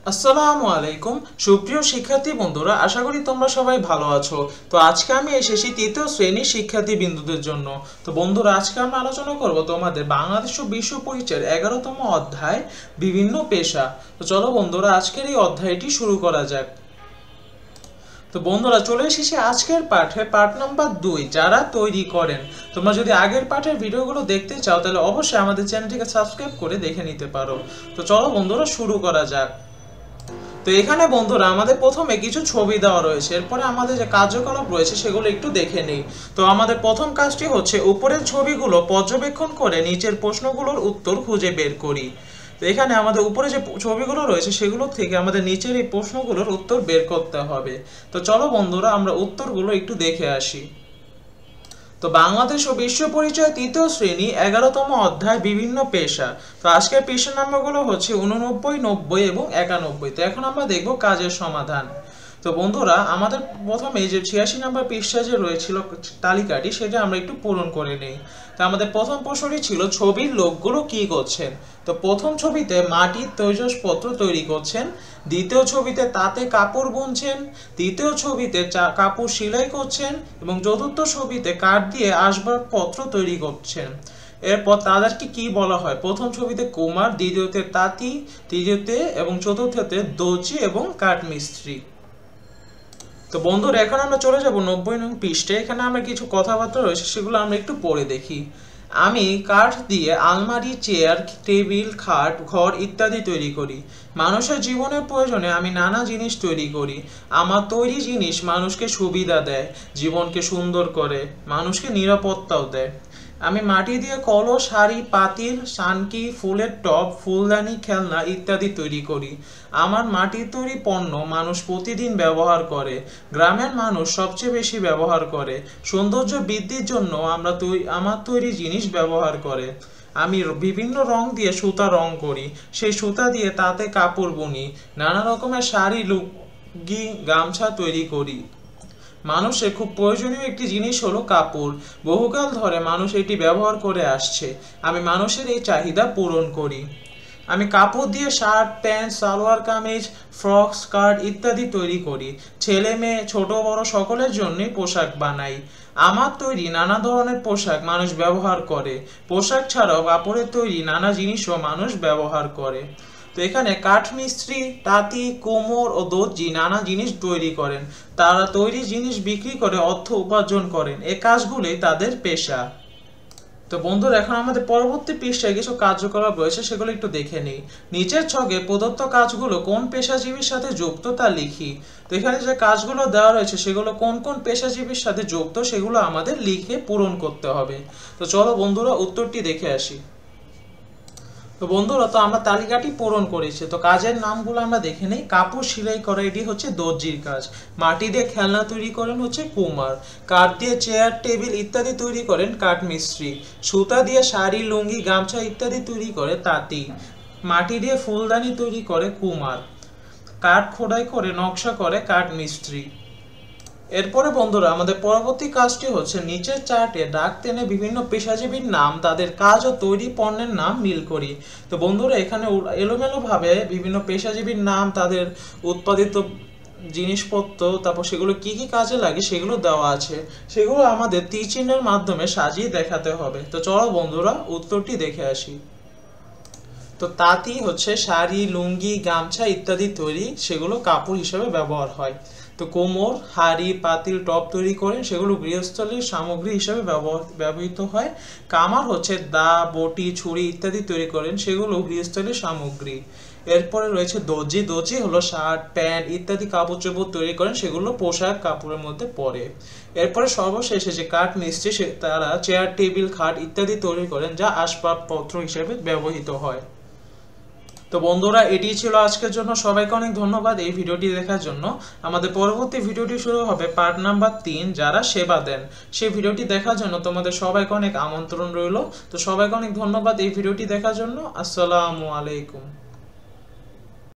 আসসালামু আলাইকুম সুপ্রিয় শিক্ষার্থী বন্ধুরা, আশা করি তোমরা সবাই ভালো আছো। তো আজকে আমি এসেছি তৃতীয় শ্রেণীর শিক্ষার্থী বিন্দুদের জন্য। তো বন্ধুরা, আজকে আমরা আলোচনা করব তোমাদের বাংলাদেশ ও বিশ্ব পরিচয়ের 11তম অধ্যায় বিভিন্ন পেশা। তো চলো বন্ধুরা, আজকের এই অধ্যায়টি শুরু করা যাক। তো বন্ধুরা, চলে এসেছি আজকের পাঠে, পাঠ নাম্বার 2 যারা তৈরি করেন। তোমরা যদি আগের পাঠের ভিডিওগুলো দেখতে চাও তাহলে অবশ্যই আমাদের চ্যানেলটিকে সাবস্ক্রাইব করে দেখে নিতে পারো। তো চলো বন্ধুরা, শুরু করা যাক। তো এখানে বন্ধুরা আমাদের প্রথমে কিছু ছবি দেওয়া রয়েছে, এরপরে আমাদের যে কার্যকলাপ রয়েছে সেগুলো একটু দেখে নেই। তো আমাদের প্রথম কাজটি হচ্ছে উপরের ছবিগুলো পর্যবেক্ষণ করে নিচের প্রশ্নগুলোর উত্তর খুঁজে বের করি। তো এখানে আমাদের উপরে যে ছবিগুলো রয়েছে সেগুলো থেকে আমাদের নিচের এই প্রশ্নগুলোর উত্তর বের করতে হবে। তো চলো বন্ধুরা, আমরা উত্তরগুলো একটু দেখে আসি। তো বাংলাদেশ ও বিশ্ব পরিচয় তৃতীয় শ্রেণী 11তম অধ্যায় বিভিন্ন পেশা। তো আজকের পেশা নাম্বারগুলো হচ্ছে 89, 90 এবং 91। তো এখন আমরা দেখব কাজের সমাধান। তো বন্ধুরা, আমাদের প্রথমে যে 86 নম্বর পৃষ্ঠা যে রয়েছিল তালিকাটি, সেটা আমরা একটু পূরণ করে নেই। তো আমাদের প্রথম প্রশ্নটি ছিল ছবির লোকগুলো কি করছেন। তো প্রথম ছবিতে মাটির তৈজসপত্র তৈরি করছেন, দ্বিতীয় ছবিতে তাঁতে কাপড় বুনছেন, তৃতীয় ছবিতে কাপড় সেলাই করছেন এবং চতুর্থ ছবিতে কাঠ দিয়ে আসবাবপত্র তৈরি করছেন। এরপর তাদেরকে কি বলা হয়? প্রথম ছবিতে কুমার, দ্বিতীয়তে তাঁতি, তৃতীয়তে এবং চতুর্থতে দর্জি এবং কাঠমিস্ত্রি। তো বন্ধুরা, এখন আমরা চলে যাব 90 নং পৃষ্ঠে। এখানে আমরা কিছু কথাবার্তা রয়েছে সেগুলো আমরা একটু পড়ে দেখি। আমি কাঠ দিয়ে আলমারি, চেয়ার, টেবিল, খাট, ঘর ইত্যাদি তৈরি করি। মানুষের জীবনের প্রয়োজনে আমি নানা জিনিস তৈরি করি। আমার তৈরি জিনিস মানুষকে সুবিধা দেয়, জীবনকে সুন্দর করে, মানুষকে নিরাপত্তাও দেয়। আমি মাটি দিয়ে কলস, হাঁড়ি, পাতিল, সানকি, ফুলের টব, ফুলদানি, খেলনা ইত্যাদি তৈরি করি। আমার মাটির তৈরি পণ্য মানুষ প্রতিদিন ব্যবহার করে, গ্রামের মানুষ সবচেয়ে বেশি ব্যবহার করে। সৌন্দর্য বৃদ্ধির জন্য আমার তৈরি জিনিস ব্যবহার করে। আমি বিভিন্ন রং দিয়ে সুতা রং করি, সেই সুতা দিয়ে তাতে কাপড় বুনি, নানা রকমের শাড়ি, লুঙ্গি, গামছা তৈরি করি। মানুষের খুব প্রয়োজনীয় একটি জিনিস হলো কাপড়। বহুকাল ধরে মানুষ এটি ব্যবহার করে আসছে। আমি মানুষের এই চাহিদা পূরণ করি। আমি কাপড় দিয়ে shirt, pant, salwar kameez, frock, skirt ইত্যাদি তৈরি করি। ছেলে মেয়ে, ছোট বড় সকলের জন্যই পোশাক বানাই। আমার তৈরি নানা ধরনের পোশাক মানুষ ব্যবহার করে। পোশাক ছাড়াও কাপড়ের তৈরি নানা জিনিসও মানুষ ব্যবহার করে। তো এখানে কাঠমিস্ত্রি, তাঁতি, কুমোর ও দর্জি নানা জিনিস তৈরি করেন। তারা তৈরি জিনিস বিক্রি করে অর্থ উপার্জন করেন। এ কাজগুলোই তাদের পেশা। তো বন্ধুরা, এখন আমাদের পরবর্তী পৃষ্ঠায় কিছু কার্যকলাপ রয়েছে, সেগুলো একটু দেখে নিই। নিচের ছকে প্রদত্ত কাজগুলো কোন পেশাজীবীর সাথে যুক্ত তা লিখি। তো এখানে যে কাজগুলো দেওয়া রয়েছে সেগুলো কোন কোন পেশাজীবীর সাথে যুক্ত সেগুলো আমাদের লিখে পূরণ করতে হবে। তো চলো বন্ধুরা, উত্তরটি দেখে আসি। তো বন্ধুরা, তো আমরা তালিকাটি পূরণ করেছি। তো কাজের নামগুলো আমরা দেখে নেই। কাপড় সেলাই করা, এটি হচ্ছে দর্জির কাজ। মাটি দিয়ে খেলনা তৈরি করেন হচ্ছে কুমার। কাঠ দিয়ে চেয়ার, টেবিল ইত্যাদি তৈরি করেন কাঠমিস্ত্রি। সুতা দিয়ে শাড়ি, লুঙ্গি, গামছা ইত্যাদি তৈরি করে তাঁতি। মাটি দিয়ে ফুলদানি তৈরি করে কুমার। কাঠ খোদাই করে নকশা করে কাঠমিস্ত্রি। এরপরে বন্ধুরা, আমাদের পরবর্তী কাজটি হচ্ছে নিচের চার্টে দাগ টেনে বিভিন্ন পেশাজীবীর নাম, তাদের কাজ ও তৈরি পণ্যের নাম মিল করি। তো বন্ধুরা, এখানে এলোমেলোভাবে বিভিন্ন পেশাজীবীর নাম, তাদের উৎপাদিত জিনিসপত্র, তারপর সেগুলো কি কি কাজে লাগে সেগুলো দেওয়া আছে। সেগুলো আমাদের তীর চিহ্নের মাধ্যমে সাজিয়ে দেখাতে হবে। তো চলো বন্ধুরা, উত্তরটি দেখে আসি। তো তাঁতি হচ্ছে শাড়ি, লুঙ্গি, গামছা ইত্যাদি তৈরি, সেগুলো কাপড় হিসেবে ব্যবহার হয়। তো কোমর, হাঁড়ি, পাতিল, টব তৈরি করেন, সেগুলো গৃহস্থলীর সামগ্রী হিসেবে ব্যবহৃত হয়। কামার হচ্ছে দা, বটি, ছুরি ইত্যাদি তৈরি করেন, সেগুলো গৃহস্থলীর সামগ্রী। এরপরে রয়েছে দর্জি। দর্জি হলো শার্ট, প্যান্ট ইত্যাদি কাপড় চোপড় তৈরি করেন, সেগুলো পোশাক কাপড়ের মধ্যে পড়ে। এরপরে সর্বশেষে যে কাঠ মিস্ত্রি, তারা চেয়ার, টেবিল, খাট ইত্যাদি তৈরি করেন, যা আসবাবপত্র হিসেবে ব্যবহৃত হয়। তো বন্ধুরা, এটি ছিল আজকের জন্য। সবাইকে অনেক ধন্যবাদ এই ভিডিওটি দেখার জন্য। আমাদের পরবর্তী ভিডিওটি শুরু হবে পার্ট নাম্বার 3 যারা সেবা দেন। সেই ভিডিওটি দেখার জন্য তোমাদের সবাইকে অনেক আমন্ত্রণ রইল। তো সবাইকে অনেক ধন্যবাদ এই ভিডিওটি দেখার জন্য। আসসালামু আলাইকুম।